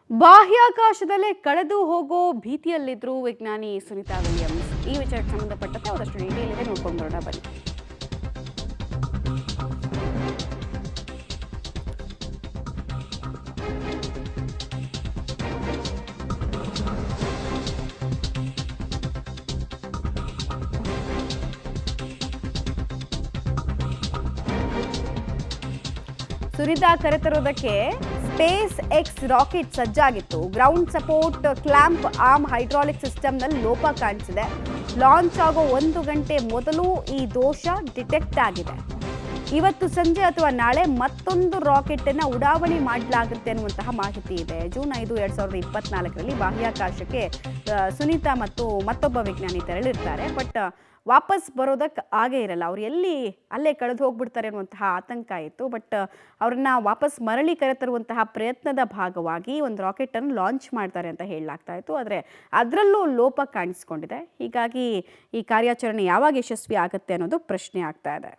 ಬಾಹ್ಯಾಕಾಶದಲ್ಲೇ ಕಳೆದು ಹೋಗೋ ಭೀತಿಯಲ್ಲಿದ್ರು ವಿಜ್ಞಾನಿ ಸುನೀತಾ ವಿಲಿಯಮ್ಸ್. ಈ ವಿಚಾರಕ್ಕೆ ಸಂಬಂಧಪಟ್ಟಂತೆ ಒಂದಷ್ಟು ಡೀಟೇಲ್ ಇದೆ, ನೋಡ್ಕೊಂಡು ಬರೋಣ ಬನ್ನಿ. ಸುನೀತಾ ಕರೆತರೋದಕ್ಕೆ ಸ್ಪೇಸ್ ಎಕ್ಸ್ ರಾಕೆಟ್ ಸಜ್ಜಾಗಿತ್ತು. Ground support clamp arm hydraulic ಸಿಸ್ಟಮ್ನಲ್ಲಿ ಲೋಪ ಕಾಣಿಸಿದೆ. ಲಾಂಚ್ ಆಗೋ 1 ಗಂಟೆ ಮೊದಲು ಈ ದೋಷ ಡಿಟೆಕ್ಟ್ ಆಗಿದೆ. ಇವತ್ತು ಸಂಜೆ ಅಥವಾ ನಾಳೆ ಮತ್ತೊಂದು ರಾಕೆಟ್ ಅನ್ನ ಉಡಾವಣೆ ಮಾಡಲಾಗುತ್ತೆ ಅನ್ನುವಂತಹ ಮಾಹಿತಿ ಇದೆ. ಜೂನ್ 5, 2024ರಲ್ಲಿ ಬಾಹ್ಯಾಕಾಶಕ್ಕೆ ಸುನೀತಾ ಮತ್ತು ಮತ್ತೊಬ್ಬ ವಿಜ್ಞಾನಿ ತೆರಳಿರ್ತಾರೆ. ಬಟ್ ವಾಪಸ್ ಬರೋದಕ್ಕೆ ಆಗೇ ಇರಲ್ಲ. ಅವ್ರು ಅಲ್ಲೇ ಕಳೆದು ಹೋಗ್ಬಿಡ್ತಾರೆ ಅನ್ನುವಂತಹ ಆತಂಕ ಇತ್ತು. ಬಟ್ ಅವ್ರನ್ನ ವಾಪಸ್ ಮರಳಿ ಕರೆತರುವಂತಹ ಪ್ರಯತ್ನದ ಭಾಗವಾಗಿ ಒಂದು ರಾಕೆಟನ್ನು ಲಾಂಚ್ ಮಾಡ್ತಾರೆ ಅಂತ ಹೇಳಲಾಗ್ತಾ ಇತ್ತು. ಆದರೆ ಅದರಲ್ಲೂ ಲೋಪ ಕಾಣಿಸ್ಕೊಂಡಿದೆ. ಹೀಗಾಗಿ ಈ ಕಾರ್ಯಾಚರಣೆ ಯಾವಾಗ ಯಶಸ್ವಿ ಆಗುತ್ತೆ ಅನ್ನೋದು ಪ್ರಶ್ನೆ ಆಗ್ತಾ ಇದೆ.